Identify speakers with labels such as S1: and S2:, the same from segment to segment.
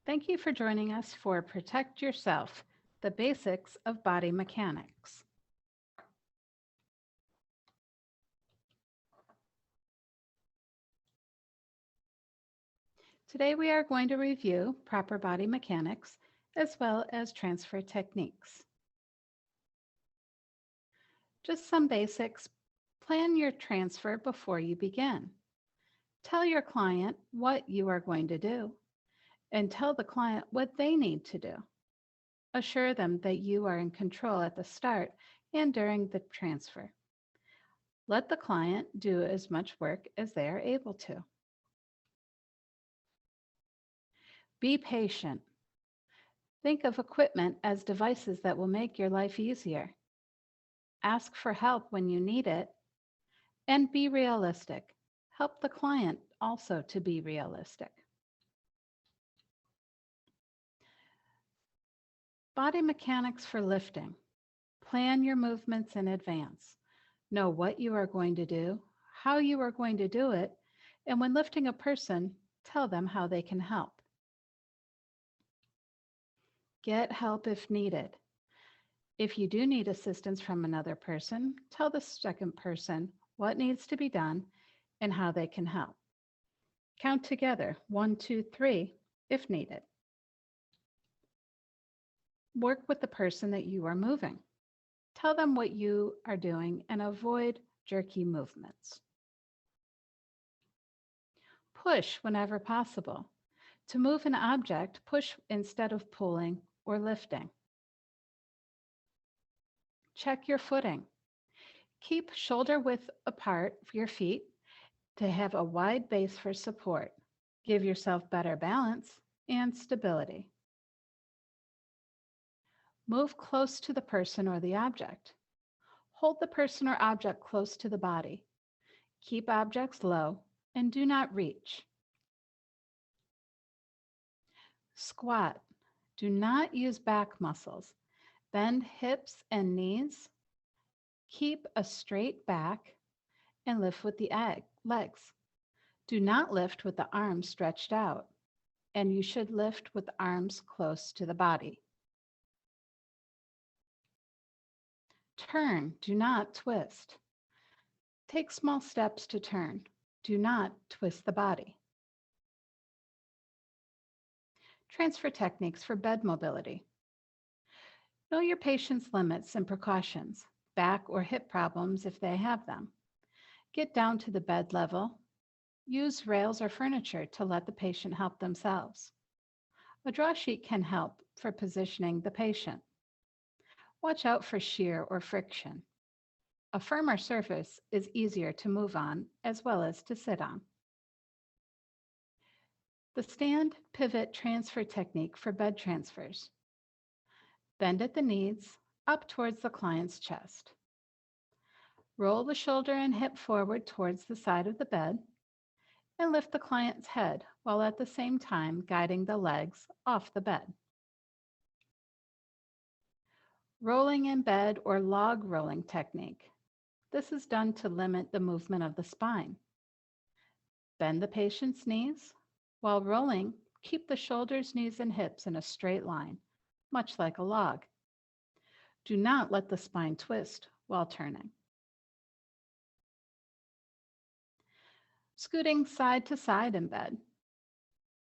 S1: Thank you for joining us for Protect Yourself, the basics of body mechanics. Today we are going to review proper body mechanics as well as transfer techniques. Just some basics. Plan your transfer before you begin. Tell your client what you are going to do and tell the client what they need to do. Assure them that you are in control at the start and during the transfer. Let the client do as much work as they are able to. Be patient. Think of equipment as devices that will make your life easier. Ask for help when you need it, and be realistic. Help the client also to be realistic. Body mechanics for lifting. Plan your movements in advance. Know what you are going to do, how you are going to do it, and when lifting a person, tell them how they can help. Get help if needed. If you do need assistance from another person, tell the second person what needs to be done and how they can help. Count together 1, 2, 3 if needed. Work with the person that you are moving. Tell them what you are doing and avoid jerky movements. Push whenever possible. To move an object, push instead of pulling or lifting. Check your footing. Keep shoulder width apart for your feet to have a wide base for support. Give yourself better balance and stability. Move close to the person or the object. Hold the person or object close to the body. Keep objects low and do not reach. Squat. Do not use back muscles. Bend hips and knees. Keep a straight back and lift with the legs. Do not lift with the arms stretched out, and you should lift with the arms close to the body. Turn, do not twist. Take small steps to turn. Do not twist the body. Transfer techniques for bed mobility. Know your patient's limits and precautions, back or hip problems if they have them. Get down to the bed level. Use rails or furniture to let the patient help themselves. A draw sheet can help for positioning the patient. Watch out for shear or friction. A firmer surface is easier to move on as well as to sit on. The stand pivot transfer technique for bed transfers. Bend at the knees up towards the client's chest. Roll the shoulder and hip forward towards the side of the bed and lift the client's head while at the same time guiding the legs off the bed. Rolling in bed or log rolling technique. This is done to limit the movement of the spine. Bend the patient's knees. While rolling, keep the shoulders, knees, and hips in a straight line, much like a log. Do not let the spine twist while turning. Scooting side to side in bed.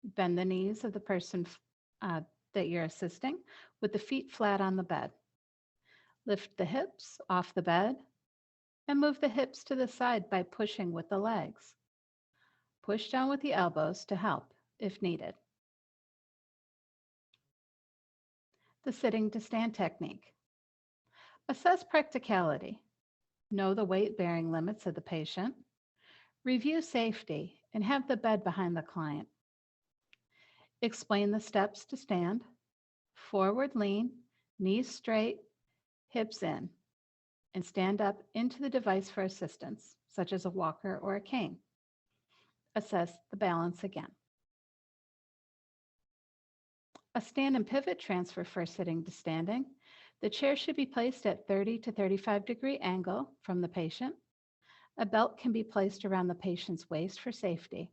S1: Bend the knees of the person that you're assisting with the feet flat on the bed. Lift the hips off the bed and move the hips to the side by pushing with the legs. Push down with the elbows to help if needed. The sitting to stand technique. Assess practicality. Know the weight-bearing limits of the patient. Review safety and have the bed behind the client. Explain the steps to stand. Forward lean, knees straight, hips in, and stand up into the device for assistance, such as a walker or a cane. Assess the balance again. A stand and pivot transfer for sitting to standing. The chair should be placed at 30 to 35 degree angle from the patient. A belt can be placed around the patient's waist for safety.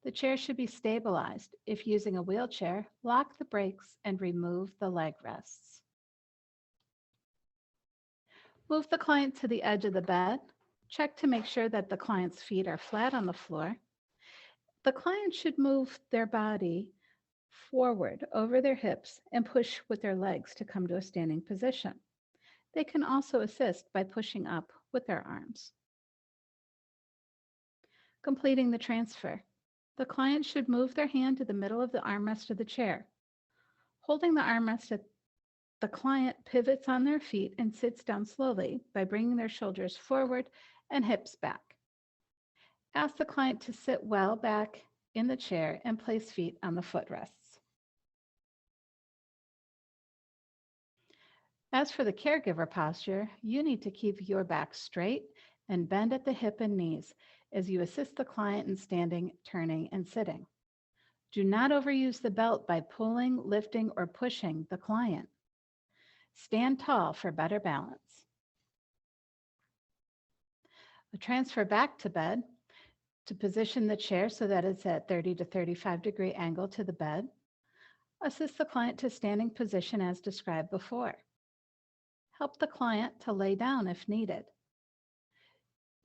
S1: The chair should be stabilized. If using a wheelchair, lock the brakes and remove the leg rests. Move the client to the edge of the bed. Check to make sure that the client's feet are flat on the floor. The client should move their body forward over their hips and push with their legs to come to a standing position. They can also assist by pushing up with their arms. Completing the transfer. The client should move their hand to the middle of the armrest of the chair. Holding the armrest, the client pivots on their feet and sits down slowly by bringing their shoulders forward and hips back. Ask the client to sit well back in the chair and place feet on the footrests. As for the caregiver posture, you need to keep your back straight and bend at the hip and knees as you assist the client in standing, turning, and sitting. Do not overuse the belt by pulling, lifting, or pushing the client. Stand tall for better balance. Transfer back to bed. To position the chair so that it's at 30 to 35-degree angle to the bed. Assist the client to standing position as described before. Help the client to lay down if needed.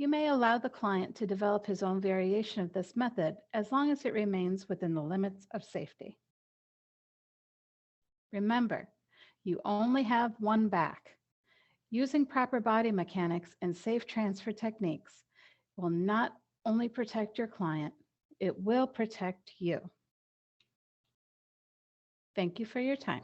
S1: You may allow the client to develop his own variation of this method as long as it remains within the limits of safety. Remember, you only have one back. Using proper body mechanics and safe transfer techniques will not only protect your client, it will protect you. Thank you for your time.